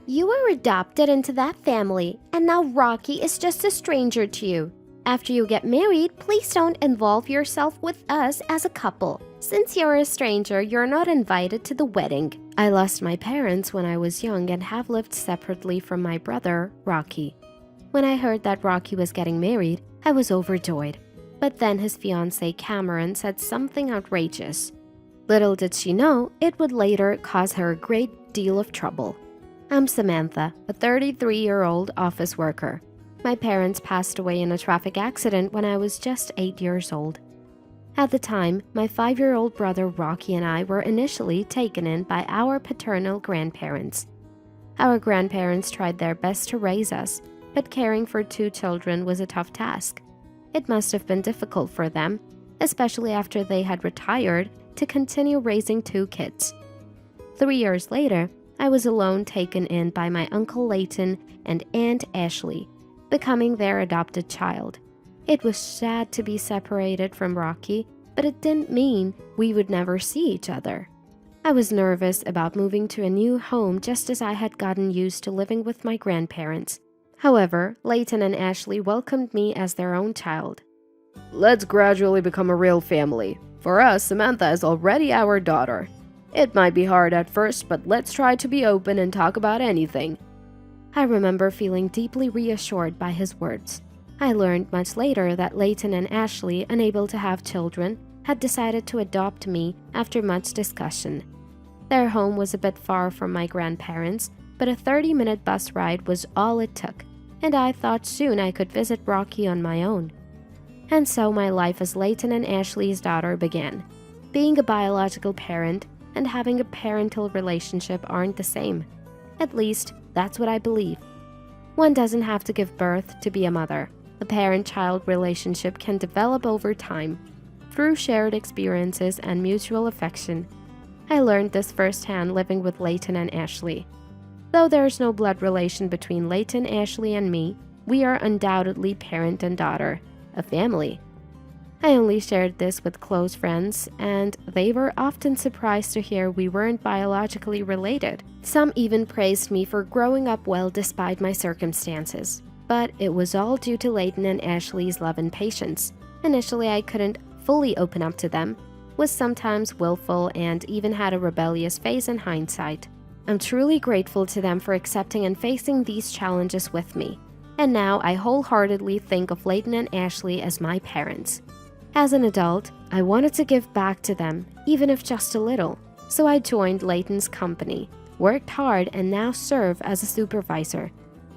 You were adopted into that family, and now Rocky is just a stranger to you. After you get married, please don't involve yourself with us as a couple. Since you're a stranger, you're not invited to the wedding. I lost my parents when I was young and have lived separately from my brother, Rocky. When I heard that Rocky was getting married, I was overjoyed. But then his fiancée Cameron said something outrageous. Little did she know, it would later cause her a great deal of trouble. I'm Samantha, a 33-year-old office worker. My parents passed away in a traffic accident when I was just 8 years old. At the time, my 5-year-old brother Rocky and I were initially taken in by our paternal grandparents. Our grandparents tried their best to raise us, but caring for 2 children was a tough task. It must have been difficult for them, especially after they had retired, to continue raising 2 kids. 3 years later, I was alone taken in by my Uncle Leighton and Aunt Ashley, becoming their adopted child. It was sad to be separated from Rocky, but it didn't mean we would never see each other. I was nervous about moving to a new home just as I had gotten used to living with my grandparents. However, Leighton and Ashley welcomed me as their own child. Let's gradually become a real family. For us, Samantha is already our daughter. It might be hard at first, but let's try to be open and talk about anything. I remember feeling deeply reassured by his words. I learned much later that Leighton and Ashley, unable to have children, had decided to adopt me after much discussion. Their home was a bit far from my grandparents, but a 30-minute bus ride was all it took, and I thought soon I could visit Rocky on my own. And so my life as Leighton and Ashley's daughter began. Being a biological parent and having a parental relationship aren't the same. At least, that's what I believe. One doesn't have to give birth to be a mother. A parent-child relationship can develop over time, through shared experiences and mutual affection. I learned this firsthand living with Leighton and Ashley. Though there's no blood relation between Leighton, Ashley, and me, we are undoubtedly parent and daughter, a family. I only shared this with close friends, and they were often surprised to hear we weren't biologically related. Some even praised me for growing up well despite my circumstances. But it was all due to Leighton and Ashley's love and patience. Initially, I couldn't fully open up to them, was sometimes willful, and even had a rebellious phase in hindsight. I'm truly grateful to them for accepting and facing these challenges with me. And now I wholeheartedly think of Leighton and Ashley as my parents. As an adult, I wanted to give back to them, even if just a little. So I joined Leighton's company, worked hard, and now serve as a supervisor.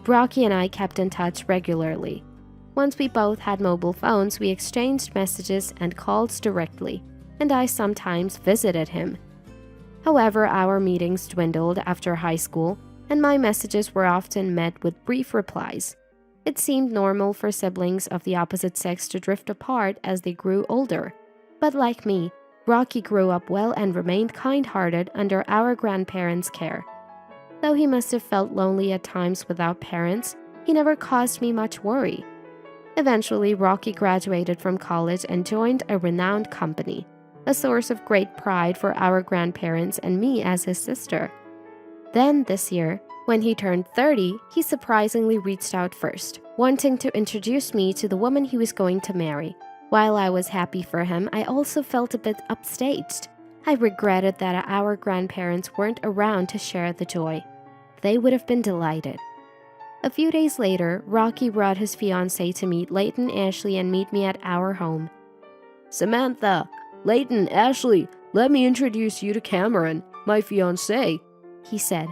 Rocky and I kept in touch regularly. Once we both had mobile phones, we exchanged messages and calls directly, and I sometimes visited him. However, our meetings dwindled after high school, and my messages were often met with brief replies. It seemed normal for siblings of the opposite sex to drift apart as they grew older. But like me, Rocky grew up well and remained kind-hearted under our grandparents' care. Though he must have felt lonely at times without parents, he never caused me much worry. Eventually, Rocky graduated from college and joined a renowned company, a source of great pride for our grandparents and me as his sister. Then, this year, when he turned 30, he surprisingly reached out first, wanting to introduce me to the woman he was going to marry. While I was happy for him, I also felt a bit upstaged. I regretted that our grandparents weren't around to share the joy. They would have been delighted. A few days later, Rocky brought his fiancée to meet Leighton, Ashley, and meet me at our home. Samantha, Leighton, Ashley, let me introduce you to Cameron, my fiancé, he said.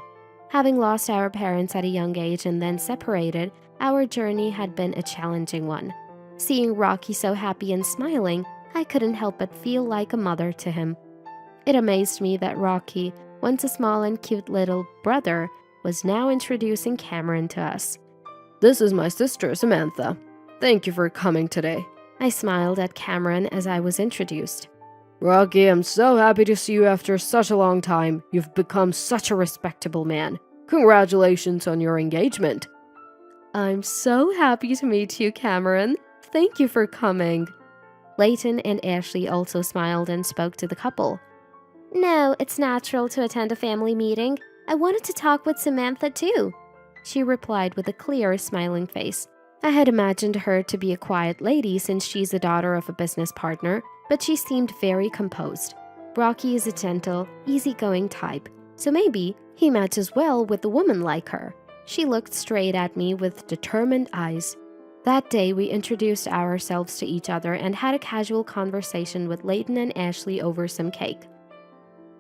Having lost our parents at a young age and then separated, our journey had been a challenging one. Seeing Rocky so happy and smiling, I couldn't help but feel like a mother to him. It amazed me that Rocky, once a small and cute little brother, was now introducing Cameron to us. This is my sister, Samantha. Thank you for coming today. I smiled at Cameron as I was introduced. Rocky, I'm so happy to see you after such a long time. You've become such a respectable man. Congratulations on your engagement. I'm so happy to meet you, Cameron. Thank you for coming. Leighton and Ashley also smiled and spoke to the couple. No, it's natural to attend a family meeting. I wanted to talk with Samantha too, she replied with a clear, smiling face. I had imagined her to be a quiet lady since she's the daughter of a business partner, but she seemed very composed. Rocky is a gentle, easygoing type, so maybe he matches well with a woman like her. She looked straight at me with determined eyes. That day, we introduced ourselves to each other and had a casual conversation with Leighton and Ashley over some cake.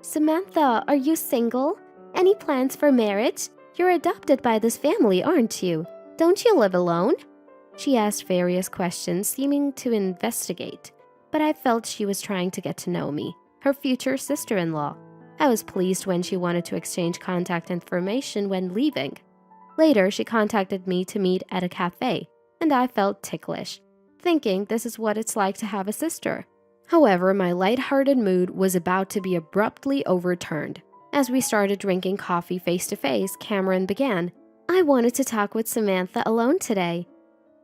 Samantha, are you single? Any plans for marriage? You're adopted by this family, aren't you? Don't you live alone? She asked various questions, seeming to investigate, but I felt she was trying to get to know me, her future sister-in-law. I was pleased when she wanted to exchange contact information when leaving. Later, she contacted me to meet at a cafe, and I felt ticklish, thinking this is what it's like to have a sister. However, my lighthearted mood was about to be abruptly overturned. As we started drinking coffee face-to-face, Cameron began, I wanted to talk with Samantha alone today.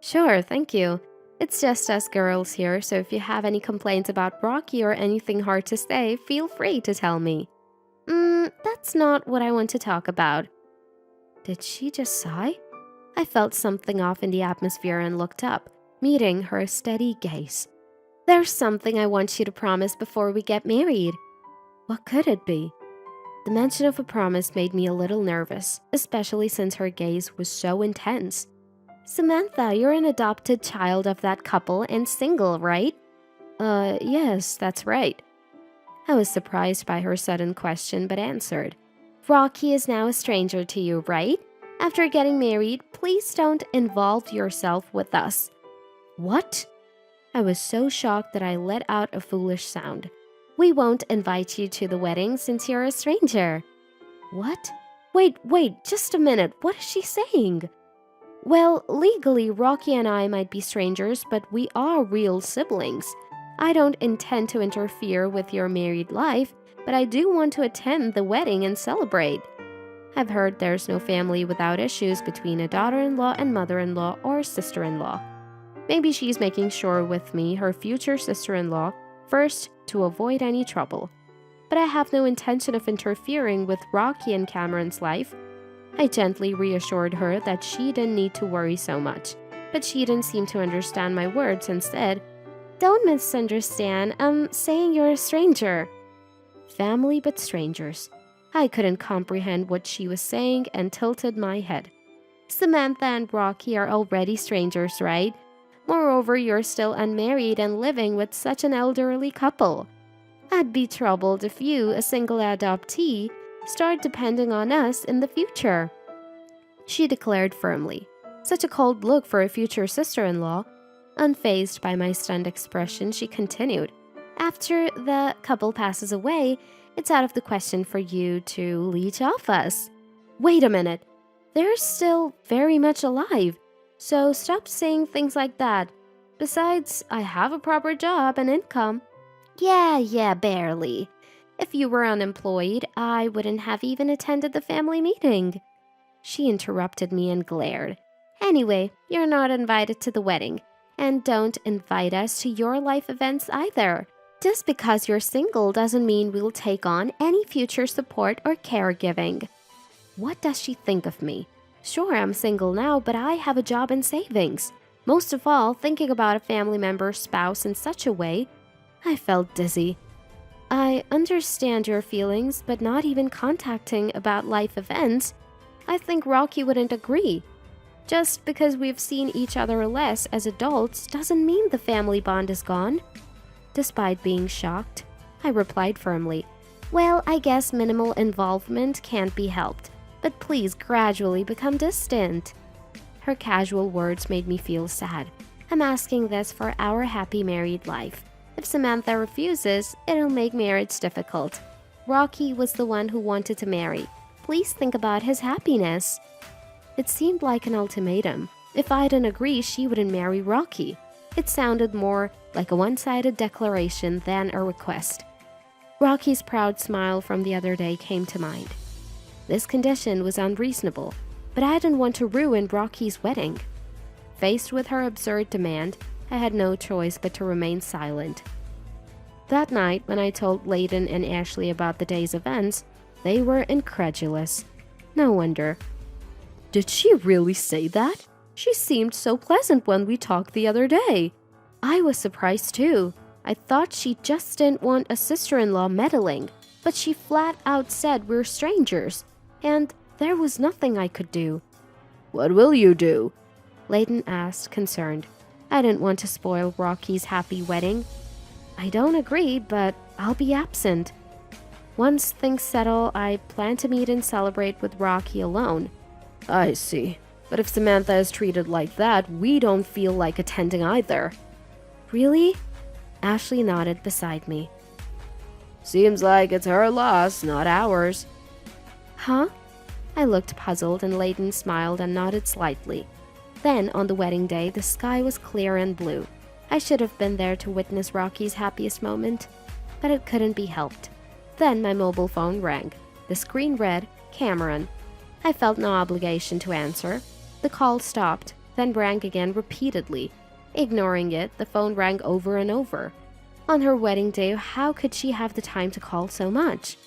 Sure, thank you. It's just us girls here, so if you have any complaints about Rocky or anything hard to say, feel free to tell me. That's not what I want to talk about. Did she just sigh? I felt something off in the atmosphere and looked up, meeting her steady gaze. There's something I want you to promise before we get married. What could it be? The mention of a promise made me a little nervous, especially since her gaze was so intense. Samantha, you're an adopted child of that couple and single, right? Yes, that's right. I was surprised by her sudden question, but answered. Rocky is now a stranger to you, right? After getting married, please don't involve yourself with us. What? I was so shocked that I let out a foolish sound. We won't invite you to the wedding since you're a stranger. What? Wait, just a minute. What is she saying? Well, legally, Rocky and I might be strangers, but we are real siblings. I don't intend to interfere with your married life, but I do want to attend the wedding and celebrate. I've heard there's no family without issues between a daughter-in-law and mother-in-law or sister-in-law. Maybe she's making sure with me, her future sister-in-law, first to avoid any trouble. But I have no intention of interfering with Rocky and Cameron's life. I gently reassured her that she didn't need to worry so much, but she didn't seem to understand my words and said, Don't misunderstand, I'm saying you're a stranger. Family but strangers. I couldn't comprehend what she was saying and tilted my head. Samantha and Rocky are already strangers, right? Moreover, you're still unmarried and living with such an elderly couple. I'd be troubled if you, a single adoptee, start depending on us in the future. She declared firmly. Such a cold look for a future sister-in-law. Unfazed by my stunned expression, she continued. After the couple passes away, it's out of the question for you to leech off us. Wait a minute. They're still very much alive, so stop saying things like that. Besides, I have a proper job and income. Yeah, barely. If you were unemployed, I wouldn't have even attended the family meeting. She interrupted me and glared. Anyway, you're not invited to the wedding, and don't invite us to your life events either. Just because you're single doesn't mean we'll take on any future support or caregiving. What does she think of me? Sure, I'm single now, but I have a job and savings. Most of all, thinking about a family member's spouse in such a way, I felt dizzy. I understand your feelings, but not even contacting about life events. I think Rocky wouldn't agree. Just because we've seen each other less as adults doesn't mean the family bond is gone. Despite being shocked, I replied firmly, Well, I guess minimal involvement can't be helped, but please gradually become distant. Her casual words made me feel sad. I'm asking this for our happy married life. If Samantha refuses, it'll make marriage difficult. Rocky was the one who wanted to marry. Please think about his happiness. It seemed like an ultimatum. If I didn't agree, she wouldn't marry Rocky. It sounded more like a one-sided declaration than a request. Rocky's proud smile from the other day came to mind. This condition was unreasonable, but I didn't want to ruin Rocky's wedding. Faced with her absurd demand, I had no choice but to remain silent. That night, when I told Leighton and Ashley about the day's events, they were incredulous. No wonder. Did she really say that? She seemed so pleasant when we talked the other day. I was surprised too. I thought she just didn't want a sister-in-law meddling, but she flat out said we're strangers, and there was nothing I could do. What will you do? Layton asked, concerned. I didn't want to spoil Rocky's happy wedding. I don't agree, but I'll be absent. Once things settle, I plan to meet and celebrate with Rocky alone. I see. But if Samantha is treated like that, we don't feel like attending either. Really? Ashley nodded beside me. Seems like it's her loss, not ours. Huh? I looked puzzled and Layton smiled and nodded slightly. Then, on the wedding day, the sky was clear and blue. I should have been there to witness Rocky's happiest moment, but it couldn't be helped. Then my mobile phone rang. The screen read, Cameron. I felt no obligation to answer. The call stopped, then rang again repeatedly. Ignoring it, the phone rang over and over. On her wedding day, how could she have the time to call so much?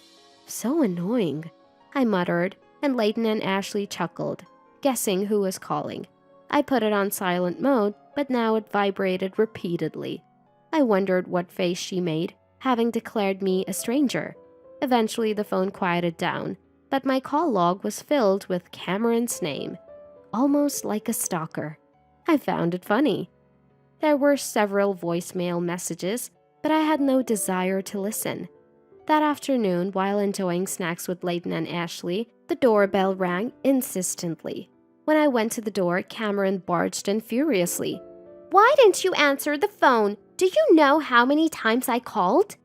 So annoying, I muttered, and Layton and Ashley chuckled, guessing who was calling. I put it on silent mode, but now it vibrated repeatedly. I wondered what face she made, having declared me a stranger. Eventually, the phone quieted down, but my call log was filled with Cameron's name, almost like a stalker. I found it funny. There were several voicemail messages, but I had no desire to listen. That afternoon, while enjoying snacks with Layton and Ashley, the doorbell rang insistently. When I went to the door, Cameron barged in furiously. Why didn't you answer the phone? Do you know how many times I called?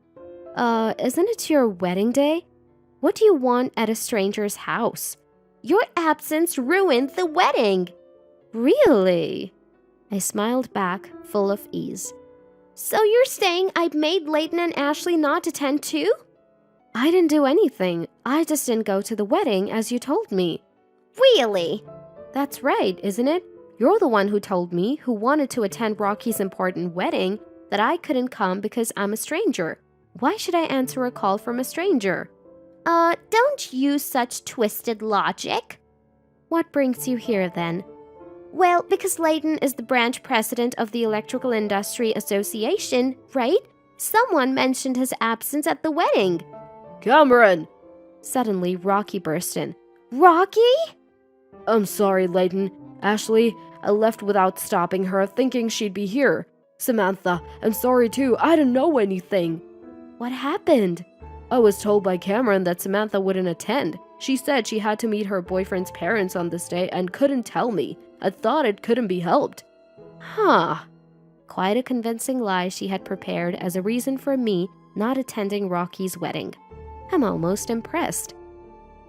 Isn't it your wedding day? What do you want at a stranger's house? Your absence ruined the wedding. Really? I smiled back, full of ease. So you're saying I made Layton and Ashley not attend too? I didn't do anything. I just didn't go to the wedding as you told me. Really? That's right, isn't it? You're the one who told me, who wanted to attend Rocky's important wedding, that I couldn't come because I'm a stranger. Why should I answer a call from a stranger? Don't use such twisted logic. What brings you here then? Well, because Layton is the branch president of the Electrical Industry Association, right? Someone mentioned his absence at the wedding. Cameron! Suddenly, Rocky burst in. Rocky? I'm sorry, Layton. Ashley, I left without stopping her, thinking she'd be here. Samantha, I'm sorry too. I didn't know anything. What happened? I was told by Cameron that Samantha wouldn't attend. She said she had to meet her boyfriend's parents on this day and couldn't tell me. I thought it couldn't be helped. Huh. Quite a convincing lie she had prepared as a reason for me not attending Rocky's wedding. I'm almost impressed.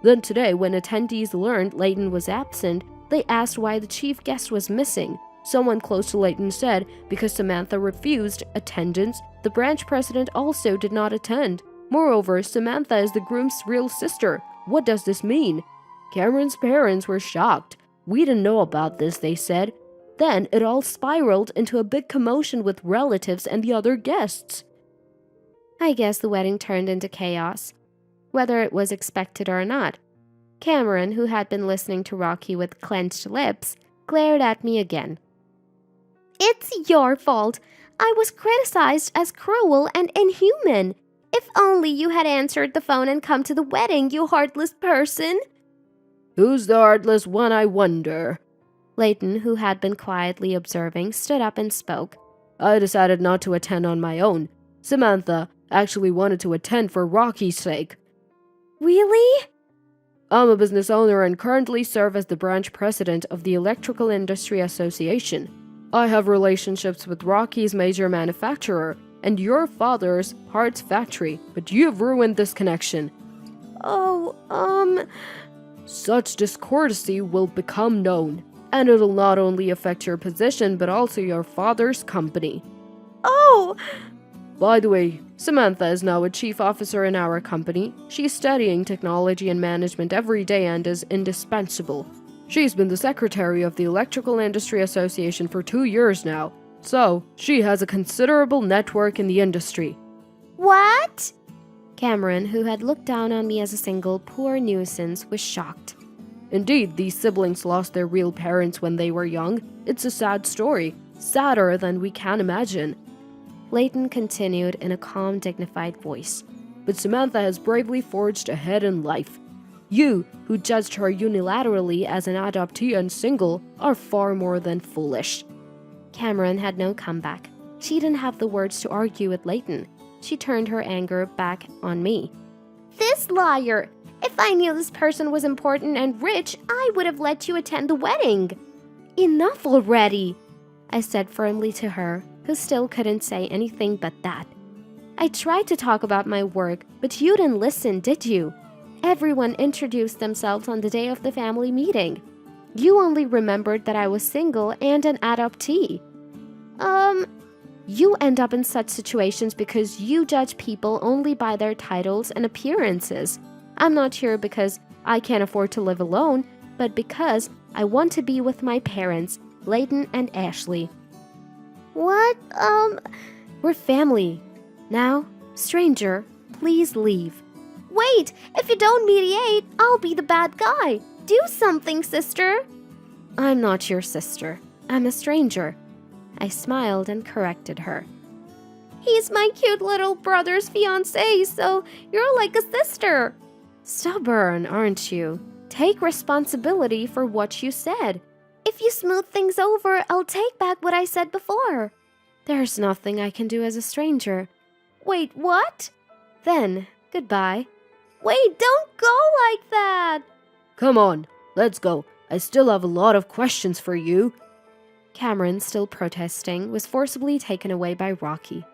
Then today, when attendees learned Layton was absent, they asked why the chief guest was missing. Someone close to Layton said because Samantha refused attendance, the branch president also did not attend. Moreover, Samantha is the groom's real sister. What does this mean? Cameron's parents were shocked. We didn't know about this, they said. Then it all spiraled into a big commotion with relatives and the other guests. I guess the wedding turned into chaos, whether it was expected or not. Cameron, who had been listening to Rocky with clenched lips, glared at me again. It's your fault. I was criticized as cruel and inhuman. If only you had answered the phone and come to the wedding, you heartless person. Who's the heartless one, I wonder? Layton, who had been quietly observing, stood up and spoke. I decided not to attend on my own. Samantha actually wanted to attend for Rocky's sake. Really? I'm a business owner and currently serve as the branch president of the Electrical Industry Association. I have relationships with Rocky's major manufacturer and your father's parts factory, but you've ruined this connection. Such discourtesy will become known, and it'll not only affect your position but also your father's company. Oh! By the way, Samantha is now a chief officer in our company. She's studying technology and management every day and is indispensable. She's been the secretary of the Electrical Industry Association for 2 years now, so she has a considerable network in the industry. What? Cameron, who had looked down on me as a single poor nuisance, was shocked. Indeed, these siblings lost their real parents when they were young. It's a sad story, sadder than we can imagine. Leighton continued in a calm, dignified voice. But Samantha has bravely forged ahead in life. You, who judged her unilaterally as an adoptee and single, are far more than foolish. Cameron had no comeback. She didn't have the words to argue with Leighton. She turned her anger back on me. This liar! If I knew this person was important and rich, I would have let you attend the wedding. Enough already, I said firmly to her, who still couldn't say anything but that. I tried to talk about my work, but you didn't listen, did you? Everyone introduced themselves on the day of the family meeting. You only remembered that I was single and an adoptee. You end up in such situations because you judge people only by their titles and appearances. I'm not here because I can't afford to live alone, but because I want to be with my parents, Leighton and Ashley. What? We're family. Now, stranger, please leave. Wait! If you don't mediate, I'll be the bad guy. Do something, sister. I'm not your sister. I'm a stranger. I smiled and corrected her. He's my cute little brother's fiancée, so you're like a sister. Stubborn, aren't you? Take responsibility for what you said. If you smooth things over, I'll take back what I said before. There's nothing I can do as a stranger. Wait, what? Then, goodbye. Wait, don't go like that! Come on, let's go. I still have a lot of questions for you. Cameron, still protesting, was forcibly taken away by Rocky.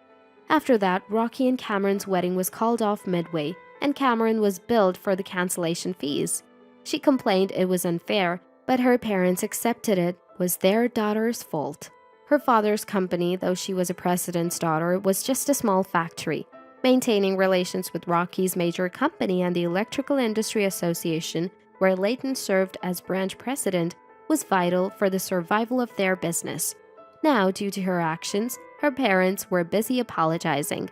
After that, Rocky and Cameron's wedding was called off midway, and Cameron was billed for the cancellation fees. She complained it was unfair, but her parents accepted it was their daughter's fault. Her father's company, though she was a president's daughter, was just a small factory. Maintaining relations with Rocky's major company and the Electrical Industry Association, where Leighton served as branch president, was vital for the survival of their business. Now, due to her actions, her parents were busy apologizing.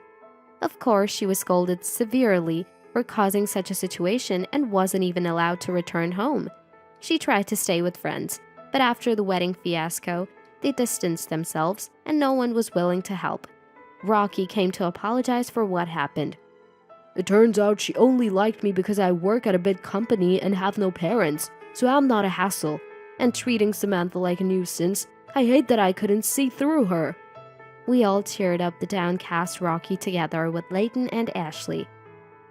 Of course, she was scolded severely for causing such a situation and wasn't even allowed to return home. She tried to stay with friends, but after the wedding fiasco, they distanced themselves and no one was willing to help. Rocky came to apologize for what happened. It turns out she only liked me because I work at a big company and have no parents, so I'm not a hassle. And treating Samantha like a nuisance, I hate that I couldn't see through her. We all cheered up the downcast Rocky together with Leighton and Ashley.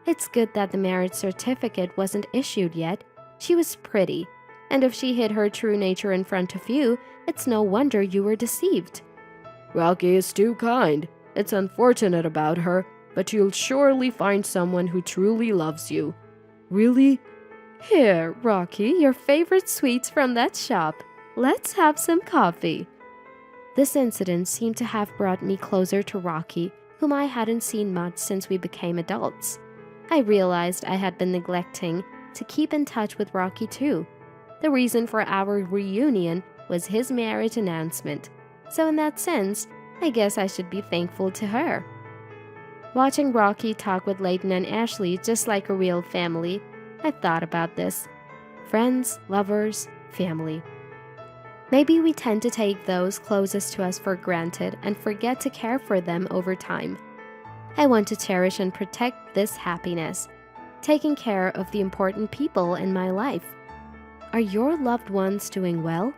It's good that the marriage certificate wasn't issued yet. She was pretty, and if she hid her true nature in front of you, it's no wonder you were deceived. Rocky is too kind. It's unfortunate about her, but you'll surely find someone who truly loves you. Really? Here, Rocky, your favorite sweets from that shop. Let's have some coffee. This incident seemed to have brought me closer to Rocky, whom I hadn't seen much since we became adults. I realized I had been neglecting to keep in touch with Rocky too. The reason for our reunion was his marriage announcement, so in that sense, I guess I should be thankful to her. Watching Rocky talk with Leighton and Ashley just like a real family, I thought about this. Friends, lovers, family. Maybe we tend to take those closest to us for granted and forget to care for them over time. I want to cherish and protect this happiness, taking care of the important people in my life. Are your loved ones doing well?